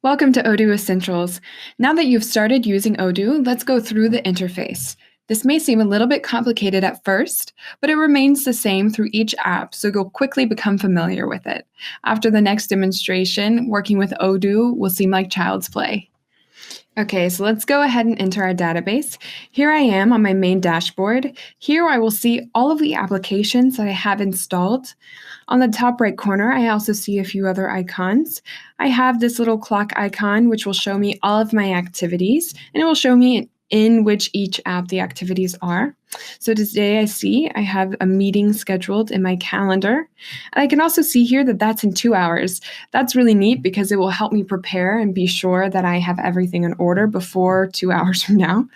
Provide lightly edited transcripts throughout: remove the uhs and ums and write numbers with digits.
Welcome to Odoo Essentials. Now that you've started using Odoo, let's go through the interface. This may seem a little bit complicated at first, but it remains the same through each app, so you'll quickly become familiar with it. After the next demonstration, working with Odoo will seem like child's play. Okay, so let's go ahead and enter our database. Here I am on my main dashboard. Here I will see all of the applications that I have installed. On the top right corner, I also see a few other icons. I have this little clock icon, which will show me all of my activities, and it will show me in which each app the activities are. So today I have a meeting scheduled in my calendar. And I can also see here that that's in 2 hours. That's really neat because it will help me prepare and be sure that I have everything in order before 2 hours from now.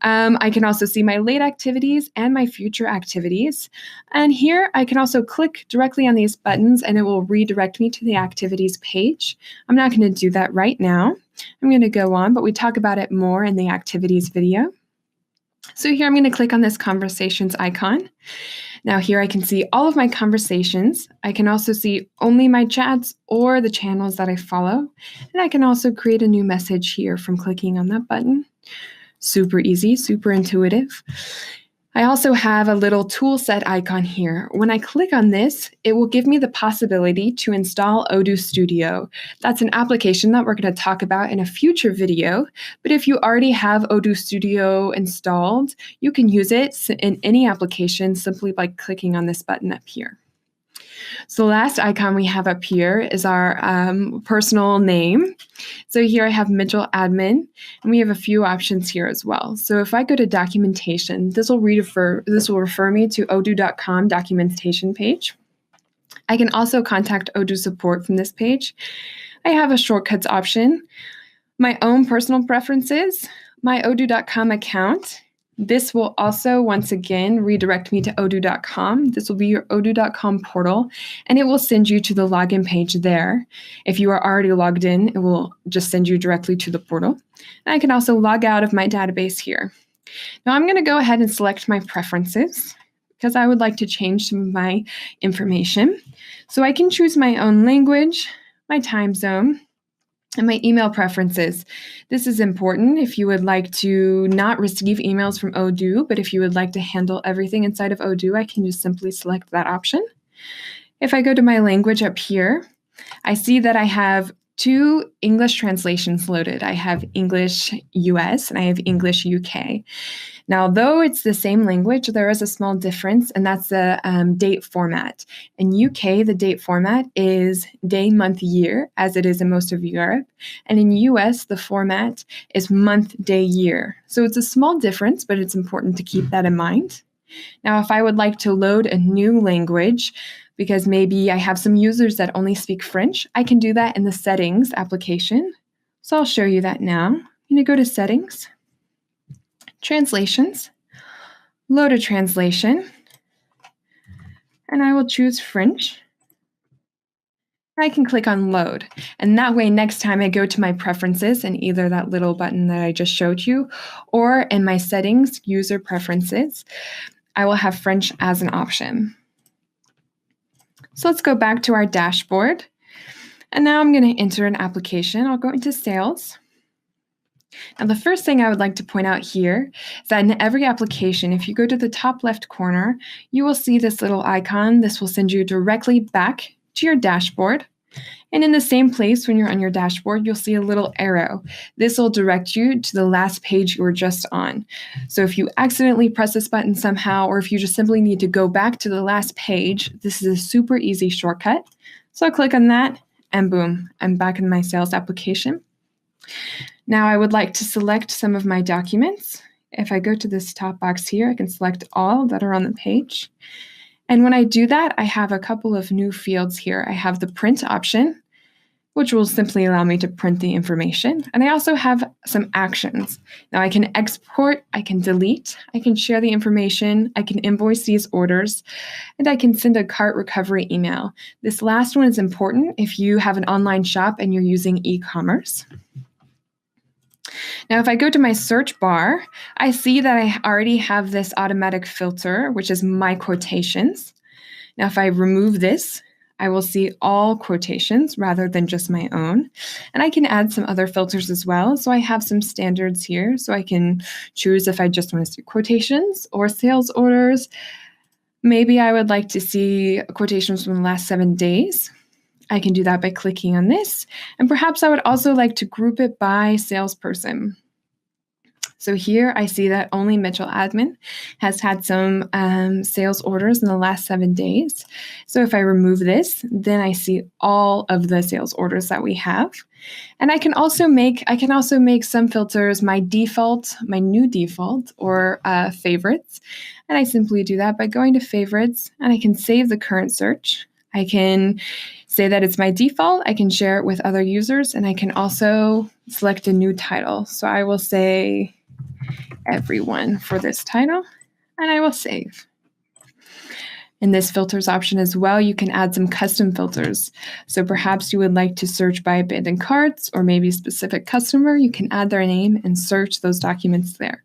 I can also see my late activities and my future activities. And here I can also click directly on these buttons and it will redirect me to the activities page. I'm not going to do that right now. I'm going to go on, but we talk about it more in the activities video. So here I'm going to click on this conversations icon. Now here I can see all of my conversations. I can also see only my chats or the channels that I follow. And I can also create a new message here from clicking on that button. Super easy, super intuitive. I also have a little tool set icon here. When I click on this, it will give me the possibility to install Odoo Studio. That's an application that we're going to talk about in a future video, but if you already have Odoo Studio installed, you can use it in any application simply by clicking on this button up here. So the last icon we have up here is our personal name. So here I have Mitchell Admin, and we have a few options here as well. So if I go to documentation, this will refer me to odoo.com documentation page. I can also contact Odoo support from this page. I have a shortcuts option, my own personal preferences, my odoo.com account. This will also, once again, redirect me to odoo.com. This will be your odoo.com portal, and it will send you to the login page there. If you are already logged in, it will just send you directly to the portal. And I can also log out of my database here. Now I'm going to go ahead and select my preferences because I would like to change some of my information. So I can choose my own language, my time zone, and my email preferences. This is important if you would like to not receive emails from Odoo, but if you would like to handle everything inside of Odoo, I can just simply select that option. If I go to my language up here, I see that I have 2 English translations loaded. I have English US and I have English UK. Now, though it's the same language, there is a small difference, and that's the date format. In UK, the date format is day, month, year, as it is in most of Europe. And in US, the format is month, day, year. So it's a small difference, but it's important to keep that in mind. Now, if I would like to load a new language, because maybe I have some users that only speak French, I can do that in the Settings application. So I'll show you that now. I'm going to go to Settings, Translations, load a translation, and I will choose French. I can click on Load, and that way next time I go to my preferences in either that little button that I just showed you or in my Settings, User Preferences, I will have French as an option. So let's go back to our dashboard, and now I'm going to enter an application. I'll go into Sales. Now, the first thing I would like to point out here is that in every application, if you go to the top left corner, you will see this little icon. This will send you directly back to your dashboard. And in the same place, when you're on your dashboard, you'll see a little arrow. This will direct you to the last page you were just on. So if you accidentally press this button somehow, or if you just simply need to go back to the last page, this is a super easy shortcut. So I'll click on that, and boom, I'm back in my sales application. Now I would like to select some of my documents. If I go to this top box here, I can select all that are on the page. And when I do that, I have a couple of new fields here. I have the print option, which will simply allow me to print the information. And I also have some actions. Now I can export, I can delete, I can share the information, I can invoice these orders, and I can send a cart recovery email. This last one is important if you have an online shop and you're using e-commerce. Now, if I go to my search bar, I see that I already have this automatic filter, which is my quotations. Now, if I remove this, I will see all quotations rather than just my own. And I can add some other filters as well. So I have some standards here. So I can choose if I just want to see quotations or sales orders. Maybe I would like to see quotations from the last 7 days. I can do that by clicking on this. And perhaps I would also like to group it by salesperson. So here I see that only Mitchell Admin has had some sales orders in the last 7 days. So if I remove this, then I see all of the sales orders that we have. And I can also make some filters my new default, or favorites. And I simply do that by going to favorites, and I can save the current search. I can say that it's my default. I can share it with other users, and I can also select a new title. So I will say everyone for this title, and I will save. In this filters option as well, you can add some custom filters. So perhaps you would like to search by abandoned carts or maybe a specific customer. You can add their name and search those documents there.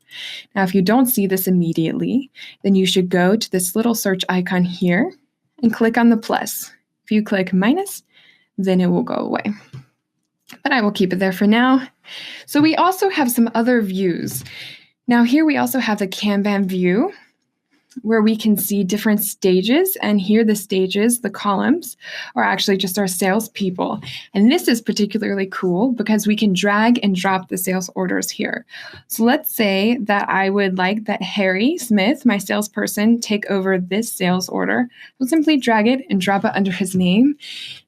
Now, if you don't see this immediately, then you should go to this little search icon here and click on the plus. If you click minus, then it will go away. But I will keep it there for now. So we also have some other views. Now here we also have the Kanban view, where we can see different stages, and here the stages, the columns, are actually just our salespeople. And this is particularly cool because we can drag and drop the sales orders here. So let's say that I would like that Harry Smith, my salesperson, take over this sales order. We'll simply drag it and drop it under his name,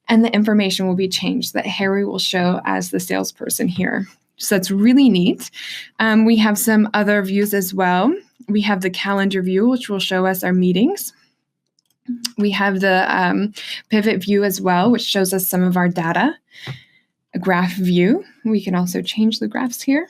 and the information will be changed that Harry will show as the salesperson here. So that's really neat. We have some other views as well. We have the calendar view, which will show us our meetings. We have the pivot view as well, which shows us some of our data. A graph view. We can also change the graphs here.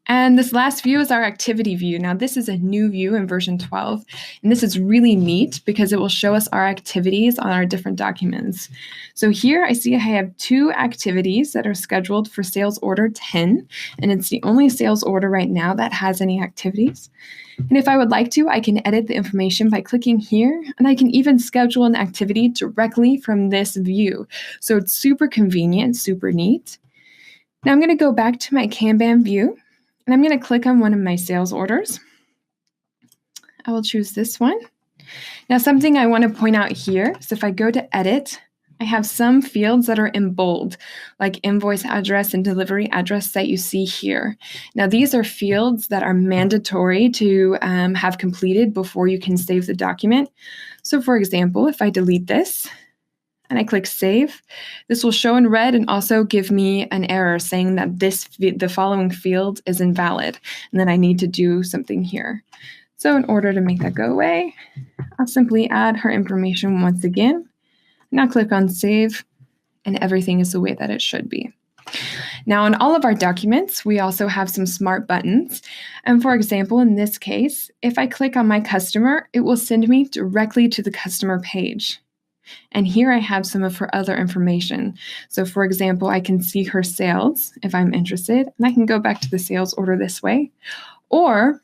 And this last view is our activity view. Now, this is a new view in version 12, and this is really neat because it will show us our activities on our different documents. So here I see I have 2 activities that are scheduled for sales order 10, and it's the only sales order right now that has any activities. And if I would like to, I can edit the information by clicking here, and I can even schedule an activity directly from this view. So it's super convenient, super neat. Now I'm going to go back to my Kanban view. And I'm going to click on one of my sales orders. I will choose this one. Now, something I want to point out here is if I go to edit, I have some fields that are in bold, like invoice address and delivery address that you see here. Now, these are fields that are mandatory to have completed before you can save the document. So, for example, if I delete this, and I click save, this will show in red and also give me an error saying that the following field is invalid, and then I need to do something here. So in order to make that go away, I'll simply add her information once again. Now click on save, and everything is the way that it should be. Now in all of our documents, we also have some smart buttons. And for example, in this case, if I click on my customer, it will send me directly to the customer page. And here I have some of her other information. So for example, I can see her sales if I'm interested, and I can go back to the sales order this way. Or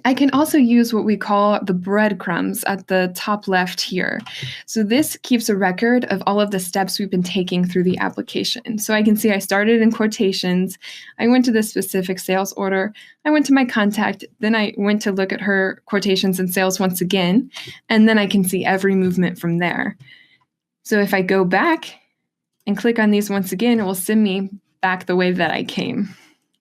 I can also use what we call the breadcrumbs at the top left here. So this keeps a record of all of the steps we've been taking through the application. So I can see I started in quotations, I went to the specific sales order, I went to my contact, then I went to look at her quotations and sales once again, and then I can see every movement from there. So if I go back and click on these once again, it will send me back the way that I came.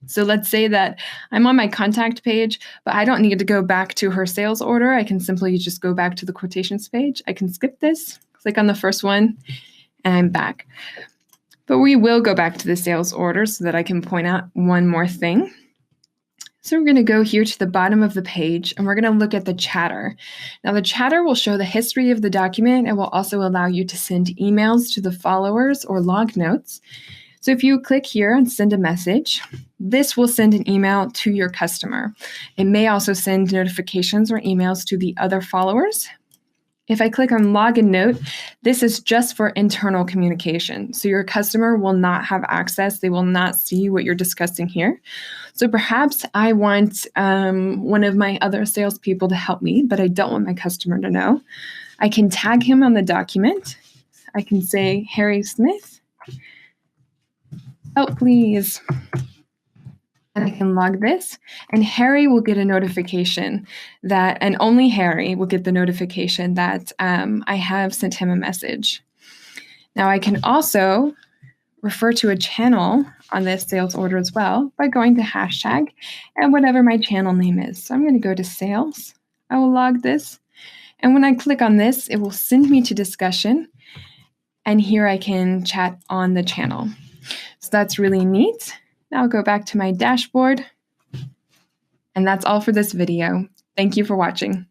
So let's say that I'm on my contact page, but I don't need to go back to her sales order. I can simply just go back to the quotations page. I can skip this, click on the first one, and I'm back. But we will go back to the sales order so that I can point out one more thing. So we're going to go here to the bottom of the page, and we're going to look at the chatter. Now the chatter will show the history of the document and will also allow you to send emails to the followers or log notes. So if you click here and send a message, this will send an email to your customer. It may also send notifications or emails to the other followers. If I click on login note, this is just for internal communication. So your customer will not have access. They will not see what you're discussing here. So perhaps I want one of my other salespeople to help me, but I don't want my customer to know. I can tag him on the document, I can say, Harry Smith, help please. And I can log this, and Harry will get a notification that, and only Harry will get the notification that I have sent him a message. Now I can also refer to a channel on this sales order as well by going to hashtag and whatever my channel name is. So I'm going to go to sales. I will log this. And when I click on this, it will send me to discussion. And here I can chat on the channel. So that's really neat. Now I'll go back to my dashboard. And that's all for this video. Thank you for watching.